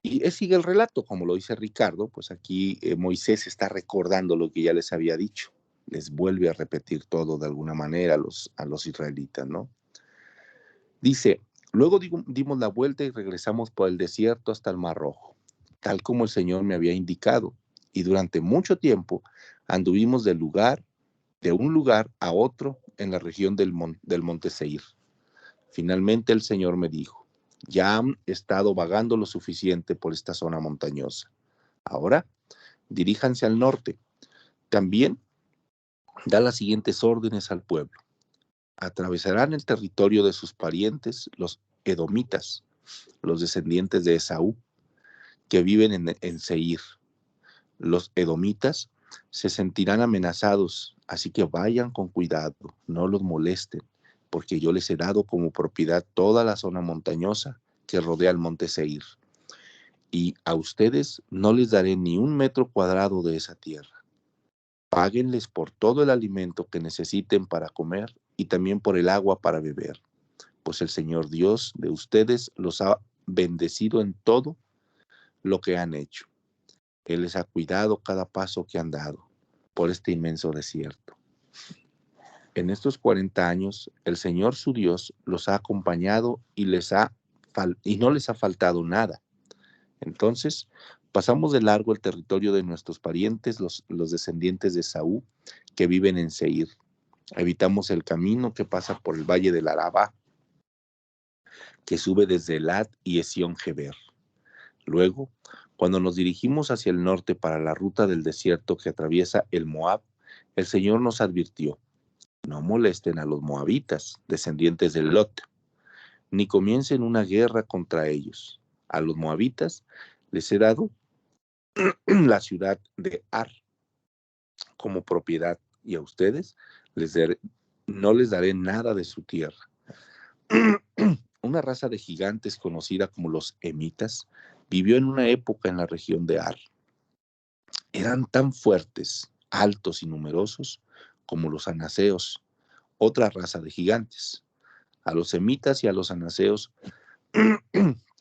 S1: Y sigue el relato, como lo dice Ricardo, pues aquí Moisés está recordando lo que ya les había dicho. Les vuelve a repetir todo de alguna manera a los israelitas, ¿no? Dice, luego dimos la vuelta y regresamos por el desierto hasta el Mar Rojo, tal como el Señor me había indicado. Y durante mucho tiempo anduvimos de un lugar a otro en la región del monte Seir. Finalmente el Señor me dijo, ya han estado vagando lo suficiente por esta zona montañosa. Ahora, diríjanse al norte. También da las siguientes órdenes al pueblo. Atravesarán el territorio de sus parientes, los edomitas, los descendientes de Esaú, que viven en Seir. Los edomitas se sentirán amenazados, así que vayan con cuidado, no los molesten, porque yo les he dado como propiedad toda la zona montañosa que rodea el monte Seir. Y a ustedes no les daré ni 1 metro cuadrado de esa tierra. Páguenles por todo el alimento que necesiten para comer y también por el agua para beber, pues el Señor Dios de ustedes los ha bendecido en todo lo que han hecho. Él les ha cuidado cada paso que han dado por este inmenso desierto. En estos 40 años, el Señor su Dios los ha acompañado y no les ha faltado nada. Entonces, pasamos de largo el territorio de nuestros parientes, los descendientes de Esaú, que viven en Seir. Evitamos el camino que pasa por el valle del Arabá, que sube desde Elad y Esión-Geber. Luego, cuando nos dirigimos hacia el norte para la ruta del desierto que atraviesa el Moab, el Señor nos advirtió, no molesten a los moabitas, descendientes de Lot, ni comiencen una guerra contra ellos. A los moabitas les he dado la ciudad de Ar como propiedad, y a ustedes no les daré nada de su tierra. Una raza de gigantes conocida como los emitas vivió en una época en la región de Ar. Eran tan fuertes, altos y numerosos como los anaseos, otra raza de gigantes. A los emitas y a los anaseos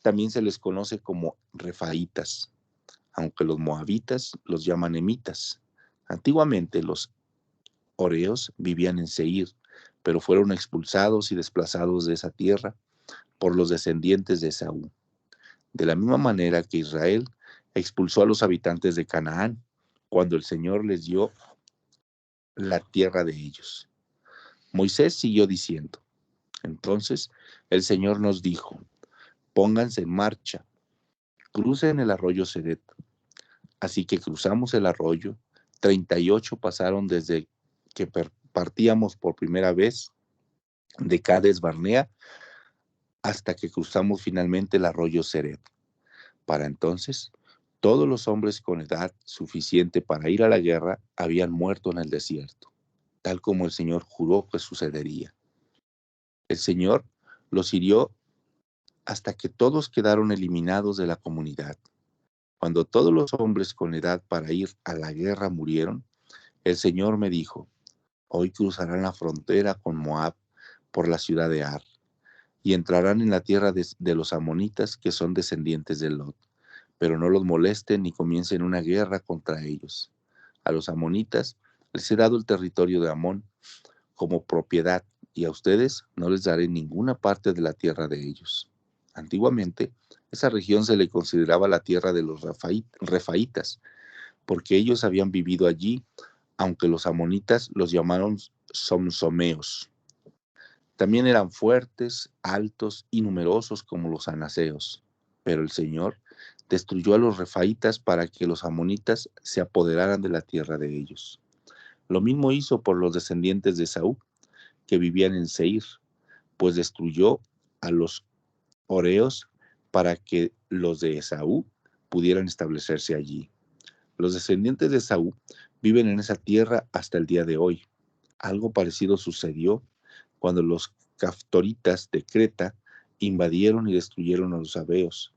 S1: también se les conoce como refaitas, aunque los moabitas los llaman emitas. Antiguamente los horeos vivían en Seir, pero fueron expulsados y desplazados de esa tierra por los descendientes de Esaú. De la misma manera que Israel expulsó a los habitantes de Canaán cuando el Señor les dio la tierra de ellos. Moisés siguió diciendo, entonces el Señor nos dijo, pónganse en marcha, crucen el arroyo Ceret. Así que cruzamos el arroyo, 38 pasaron desde que partíamos por primera vez de Cades Barnea hasta que cruzamos finalmente el arroyo Ceret. Para entonces, todos los hombres con edad suficiente para ir a la guerra habían muerto en el desierto, tal como el Señor juró que sucedería. El Señor los hirió hasta que todos quedaron eliminados de la comunidad. Cuando todos los hombres con edad para ir a la guerra murieron, el Señor me dijo, hoy cruzarán la frontera con Moab por la ciudad de Ar, y entrarán en la tierra de los amonitas que son descendientes de Lot, pero no los molesten ni comiencen una guerra contra ellos. A los amonitas les he dado el territorio de Amón como propiedad, y a ustedes no les daré ninguna parte de la tierra de ellos. Antiguamente, esa región se le consideraba la tierra de los refaitas, porque ellos habían vivido allí, aunque los amonitas los llamaron somsomeos. También eran fuertes, altos y numerosos como los anaseos, pero el Señor destruyó a los refaitas para que los amonitas se apoderaran de la tierra de ellos. Lo mismo hizo por los descendientes de Esaú, que vivían en Seir, pues destruyó a los horeos para que los de Esaú pudieran establecerse allí. Los descendientes de Esaú viven en esa tierra hasta el día de hoy. Algo parecido sucedió cuando los caftoritas de Creta invadieron y destruyeron a los sabeos,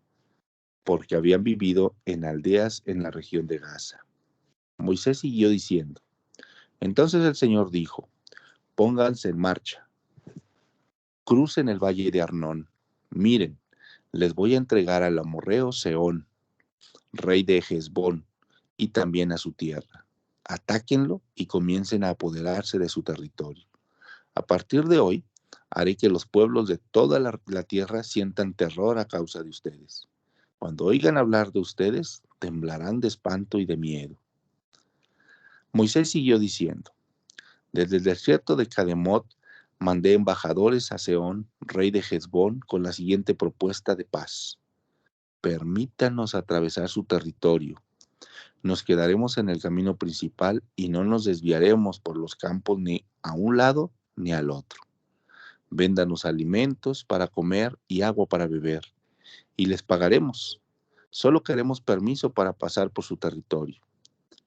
S1: porque habían vivido en aldeas en la región de Gaza. Moisés siguió diciendo, entonces el Señor dijo, pónganse en marcha, crucen el valle de Arnón, miren, les voy a entregar al amorreo Sehón, rey de Hesbón, y también a su tierra. Atáquenlo y comiencen a apoderarse de su territorio. A partir de hoy, haré que los pueblos de toda la tierra sientan terror a causa de ustedes. Cuando oigan hablar de ustedes, temblarán de espanto y de miedo. Moisés siguió diciendo, desde el desierto de Cademot mandé embajadores a Sehón, rey de Hesbón, con la siguiente propuesta de paz. Permítanos atravesar su territorio. Nos quedaremos en el camino principal y no nos desviaremos por los campos ni a un lado ni al otro. Véndanos alimentos para comer y agua para beber, y les pagaremos. Solo queremos permiso para pasar por su territorio.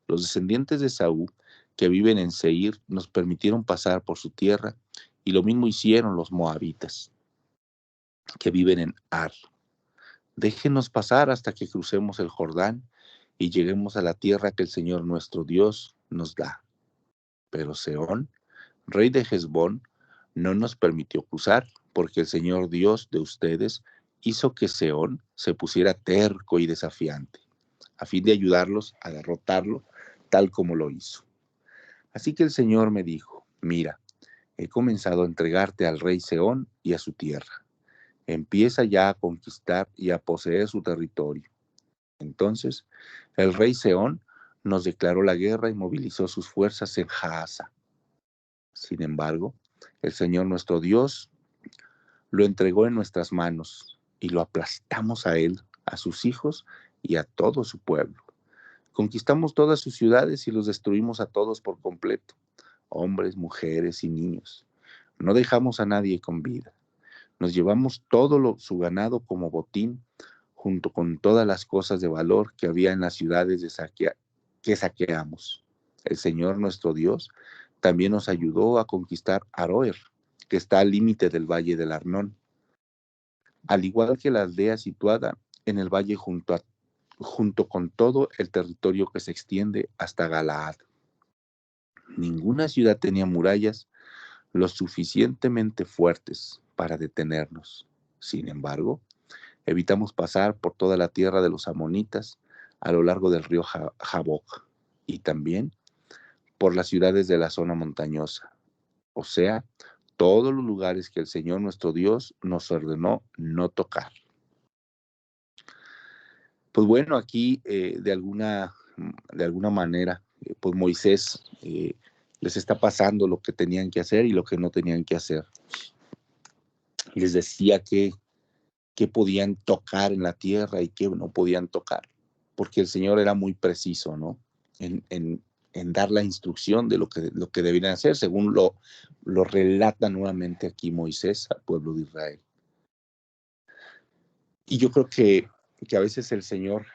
S1: Los descendientes de Esaú, que viven en Seir, nos permitieron pasar por su tierra, y lo mismo hicieron los moabitas, que viven en Ar. Déjenos pasar hasta que crucemos el Jordán y lleguemos a la tierra que el Señor nuestro Dios nos da. Pero Sehón, rey de Hesbón, no nos permitió cruzar, porque el Señor Dios de ustedes hizo que Sehón se pusiera terco y desafiante, a fin de ayudarlos a derrotarlo, tal como lo hizo. Así que el Señor me dijo, mira, he comenzado a entregarte al rey Sehón y a su tierra. Empieza ya a conquistar y a poseer su territorio. Entonces, el rey Sehón nos declaró la guerra y movilizó sus fuerzas en Jaasa. Sin embargo, el Señor nuestro Dios lo entregó en nuestras manos y lo aplastamos a él, a sus hijos y a todo su pueblo. Conquistamos todas sus ciudades y los destruimos a todos por completo, hombres, mujeres y niños. No dejamos a nadie con vida. Nos llevamos todo su ganado como botín, junto con todas las cosas de valor que había en las ciudades que saqueamos. El Señor nuestro Dios también nos ayudó a conquistar Aroer, que está al límite del valle del Arnón, al igual que la aldea situada en el valle junto con todo el territorio que se extiende hasta Galaad. Ninguna ciudad tenía murallas lo suficientemente fuertes para detenernos. Sin embargo, evitamos pasar por toda la tierra de los amonitas a lo largo del río Jaboc y también por las ciudades de la zona montañosa, o sea, todos los lugares que el Señor nuestro Dios nos ordenó no tocar. Pues bueno, aquí de alguna manera, pues Moisés les está pasando lo que tenían que hacer y lo que no tenían que hacer. Les decía que podían tocar en la tierra y que no podían tocar, porque el Señor era muy preciso, ¿no? En dar la instrucción de lo que debían hacer, según lo relata nuevamente aquí Moisés al pueblo de Israel. Y yo creo que a veces el Señor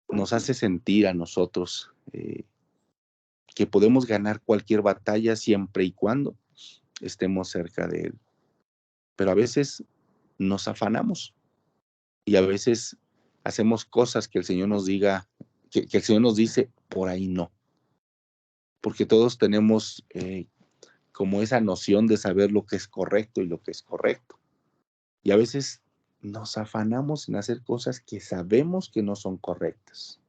S1: nos hace sentir a nosotros que podemos ganar cualquier batalla siempre y cuando estemos cerca de Él. Pero a veces nos afanamos y a veces hacemos cosas que el Señor nos diga, que el Señor nos dice, por ahí no. Porque todos tenemos como esa noción de saber lo que es correcto y lo que es correcto. Y a veces nos afanamos en hacer cosas que sabemos que no son correctas.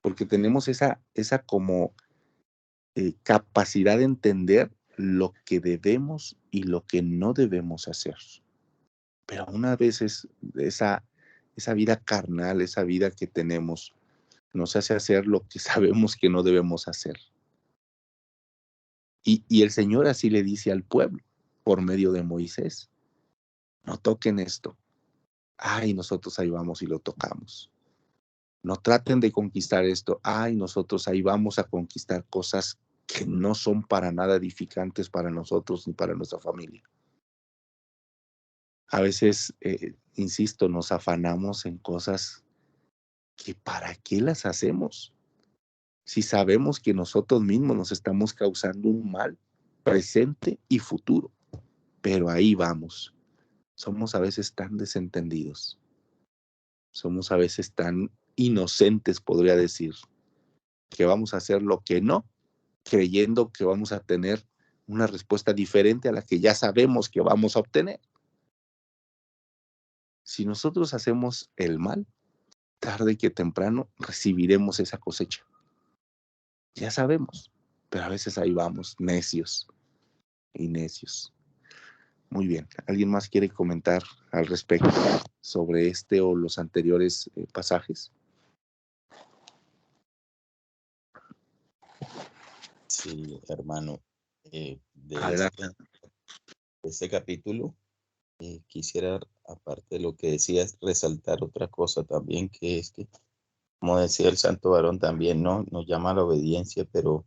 S1: Porque tenemos esa como capacidad de entender lo que debemos y lo que no debemos hacer. Pero una vez esa vida carnal, esa vida que tenemos, nos hace hacer lo que sabemos que no debemos hacer. Y el Señor así le dice al pueblo, por medio de Moisés, no toquen esto. Ay, nosotros ahí vamos y lo tocamos. No traten de conquistar esto. Ay, nosotros ahí vamos a conquistar cosas que no son para nada edificantes para nosotros ni para nuestra familia. A veces, insisto, nos afanamos en cosas que ¿para qué las hacemos? Si sabemos que nosotros mismos nos estamos causando un mal presente y futuro. Pero ahí vamos. Somos a veces tan desentendidos. Somos a veces tan inocentes, podría decir, que vamos a hacer lo que no, creyendo que vamos a tener una respuesta diferente a la que ya sabemos que vamos a obtener. Si nosotros hacemos el mal, tarde que temprano recibiremos esa cosecha. Ya sabemos, pero a veces ahí vamos, necios y necios. Muy bien. ¿Alguien más quiere comentar al respecto sobre este o los anteriores pasajes?
S5: Sí, hermano. De
S1: Adelante.
S5: este capítulo, quisiera, aparte de lo que decías, resaltar otra cosa también, que es que, como decía el santo varón también, ¿no? Nos llama a la obediencia, pero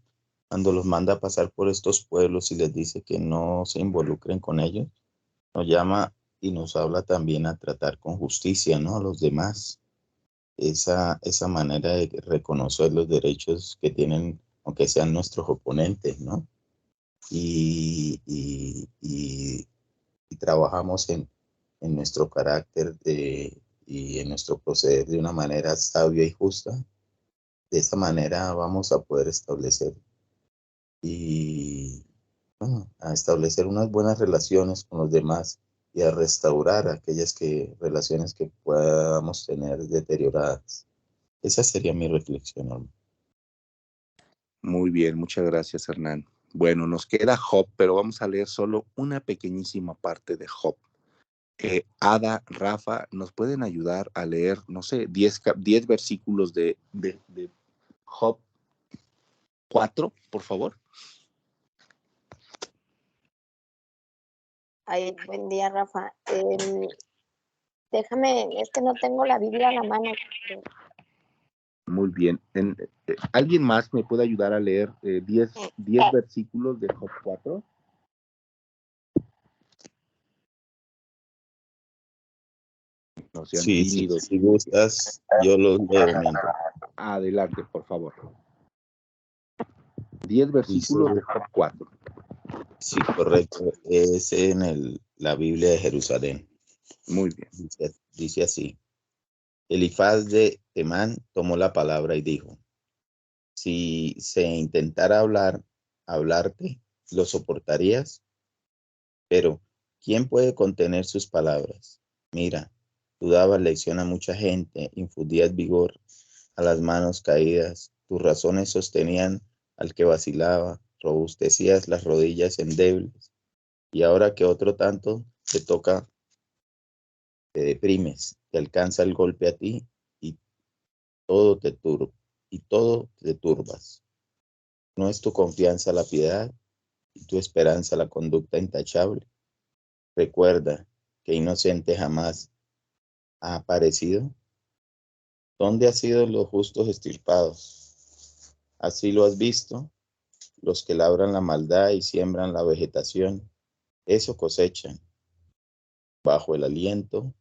S5: cuando los manda a pasar por estos pueblos y les dice que no se involucren con ellos, nos llama y nos habla también a tratar con justicia, ¿no? A los demás. Esa manera de reconocer los derechos que tienen, aunque sean nuestros oponentes, ¿no? Y trabajamos en nuestro carácter y en nuestro proceder de una manera sabia y justa. De esa manera vamos a poder establecer y bueno, a establecer unas buenas relaciones con los demás y a restaurar aquellas relaciones que podamos tener deterioradas. Esa sería mi reflexión, hermano.
S1: Muy bien, muchas gracias, Hernán. Bueno, nos queda Job, pero vamos a leer solo una pequeñísima parte de Job. Ada, Rafa, ¿nos pueden ayudar a leer, no sé, 10 versículos de Job 4, por favor?
S6: Ay, buen día, Rafa. Déjame, es que no tengo la Biblia a la mano.
S1: Muy bien. ¿Alguien más me puede ayudar a leer 10 versículos de Job 4? No sean
S5: Sí,
S1: tímidos.
S5: si gustas, yo los leo mientras.
S1: Adelante, por favor. 10
S5: Dice,
S1: versículos de Job 4.
S5: sí, correcto. Es en la Biblia de Jerusalén.
S1: Muy bien.
S5: Dice así. Elifaz de Temán tomó la palabra y dijo, si se intentara hablarte, ¿lo soportarías? Pero, ¿quién puede contener sus palabras? Mira, tú dabas lección a mucha gente, infundías vigor a las manos caídas, tus razones sostenían al que vacilaba, robustecías las rodillas endebles, y ahora que otro tanto te toca, te deprimes, te alcanza el golpe a ti y todo todo te turbas. ¿No es tu confianza la piedad y tu esperanza la conducta intachable? Recuerda que inocente jamás ha aparecido. ¿Dónde han sido los justos extirpados? Así lo has visto, los que labran la maldad y siembran la vegetación, eso cosechan. Bajo el aliento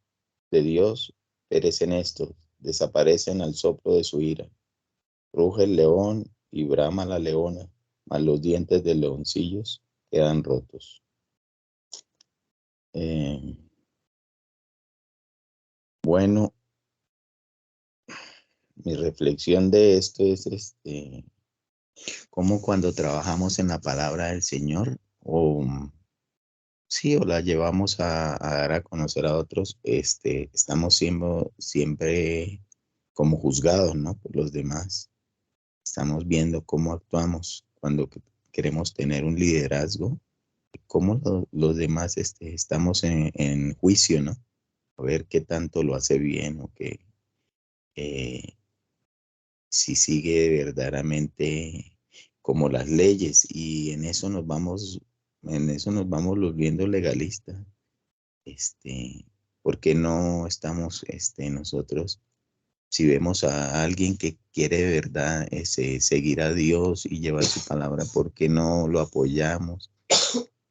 S5: de Dios perecen estos, desaparecen al soplo de su ira. Ruge el león y brama la leona, mas los dientes de leoncillos quedan rotos. Bueno, mi reflexión de esto es cómo cuando trabajamos en la palabra del Señor o sí, o la llevamos a dar a conocer a otros, estamos siendo siempre como juzgados, ¿no? Por los demás. Estamos viendo cómo actuamos cuando queremos tener un liderazgo, cómo los demás estamos en juicio, ¿no? A ver qué tanto lo hace bien o eh, si sigue verdaderamente como las leyes y en eso nos vamos volviendo legalistas. Porque no estamos nosotros, si vemos a alguien que quiere de verdad seguir a Dios y llevar su palabra, ¿por qué no lo apoyamos?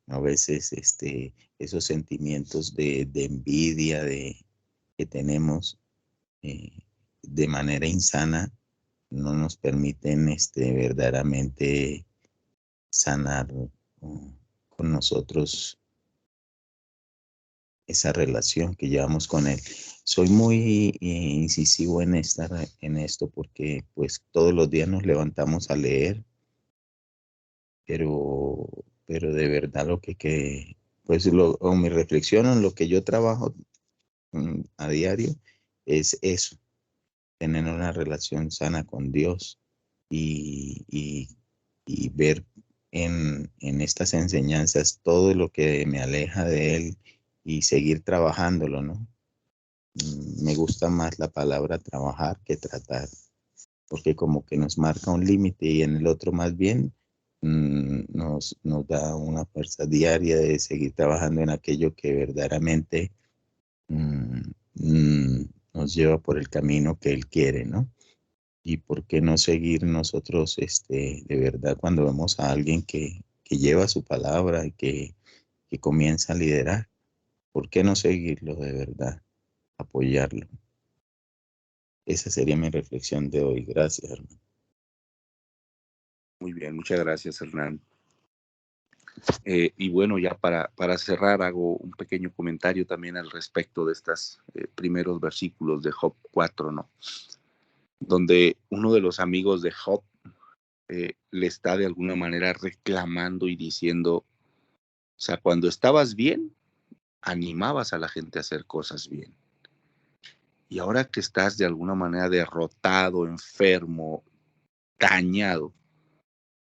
S5: A veces esos sentimientos de envidia que tenemos eh, de manera insana no nos permiten verdaderamente sanar con nosotros esa relación que llevamos con él. Soy muy incisivo en esto porque pues todos los días nos levantamos a leer, pero de verdad pues mi reflexión en lo que yo trabajo a diario es eso, tener una relación sana con Dios y ver en estas enseñanzas todo lo que me aleja de Él y seguir trabajándolo, ¿no? Me gusta más la palabra trabajar que tratar, porque como que nos marca un límite y en el otro más bien nos da una fuerza diaria de seguir trabajando en aquello que verdaderamente mm, mm, nos lleva por el camino que Él quiere, ¿no? Y por qué no seguir nosotros, de verdad, cuando vemos a alguien que lleva su palabra y que comienza a liderar, ¿por qué no seguirlo de verdad? Apoyarlo. Esa sería mi reflexión de hoy. Gracias, hermano.
S1: Muy bien, muchas gracias, Hernán. Y bueno, ya para cerrar, hago un pequeño comentario también al respecto de estos primeros versículos de Job 4, ¿no? Donde uno de los amigos de Job le está de alguna manera reclamando y diciendo, o sea, cuando estabas bien, animabas a la gente a hacer cosas bien. Y ahora que estás de alguna manera derrotado, enfermo, dañado,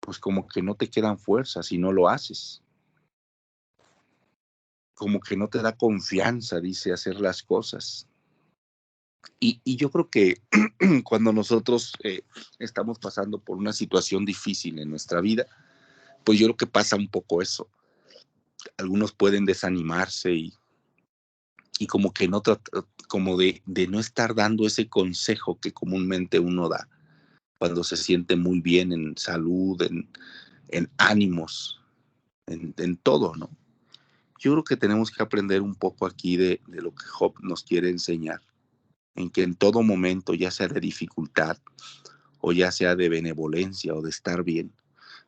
S1: pues como que no te quedan fuerzas y no lo haces. Como que no te da confianza, dice, hacer las cosas. Y yo creo que cuando nosotros estamos pasando por una situación difícil en nuestra vida, pues yo creo que pasa un poco eso. Algunos pueden desanimarse y como que no, como de no estar dando ese consejo que comúnmente uno da cuando se siente muy bien en salud, en ánimos, en todo, ¿no? Yo creo que tenemos que aprender un poco aquí de lo que Job nos quiere enseñar, en que en todo momento, ya sea de dificultad o ya sea de benevolencia o de estar bien,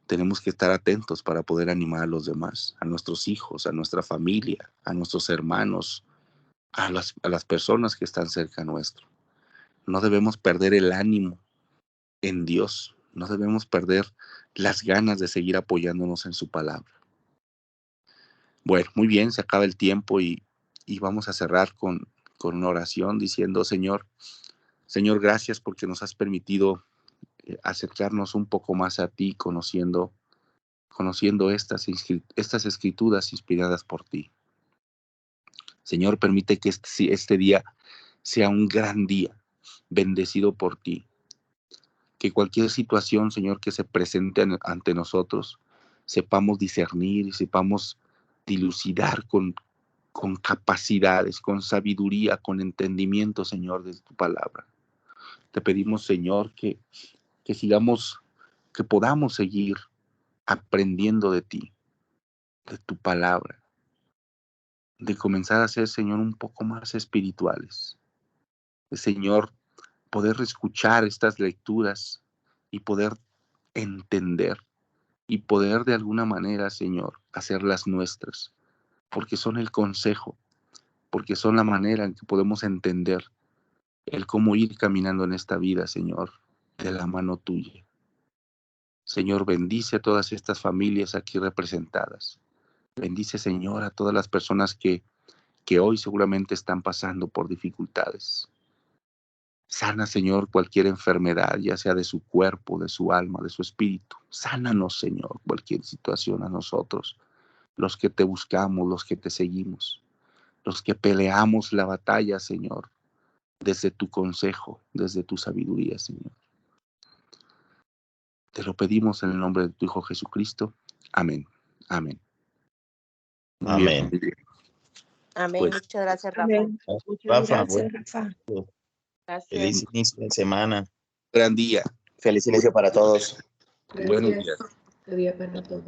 S1: tenemos que estar atentos para poder animar a los demás, a nuestros hijos, a nuestra familia, a nuestros hermanos, a las personas que están cerca nuestro. No debemos perder el ánimo en Dios, no debemos perder las ganas de seguir apoyándonos en su palabra. Bueno, muy bien, se acaba el tiempo y vamos a cerrar con una oración diciendo, Señor, gracias porque nos has permitido acercarnos un poco más a ti, conociendo estas escrituras inspiradas por ti. Señor, permite que este día sea un gran día, bendecido por ti. Que cualquier situación, Señor, que se presente ante nosotros, sepamos discernir y sepamos dilucidar con capacidades, con sabiduría, con entendimiento, Señor, de tu palabra. Te pedimos, Señor, que podamos seguir aprendiendo de ti, de tu palabra, de comenzar a ser, Señor, un poco más espirituales. De, Señor, poder escuchar estas lecturas y poder entender y poder de alguna manera, Señor, hacerlas nuestras, porque son el consejo, porque son la manera en que podemos entender el cómo ir caminando en esta vida, Señor, de la mano tuya. Señor, bendice a todas estas familias aquí representadas. Bendice, Señor, a todas las personas que hoy seguramente están pasando por dificultades. Sana, Señor, cualquier enfermedad, ya sea de su cuerpo, de su alma, de su espíritu. Sánanos, Señor, cualquier situación a nosotros, los que te buscamos, los que te seguimos, los que peleamos la batalla, Señor, desde tu consejo, desde tu sabiduría, Señor. Te lo pedimos en el nombre de tu Hijo Jesucristo. Amén. Amén. Muy
S5: Amén.
S1: bien.
S3: Amén.
S1: Pues,
S3: Muchas gracias, Rafa.
S4: Amén. Muchas
S5: Rafa,
S4: gracias,
S5: bueno,
S4: Rafa.
S3: Gracias.
S5: feliz inicio de semana.
S1: gran día.
S2: Feliz inicio para todos.
S1: Buenos días.
S7: Gracias. Buen día para todos.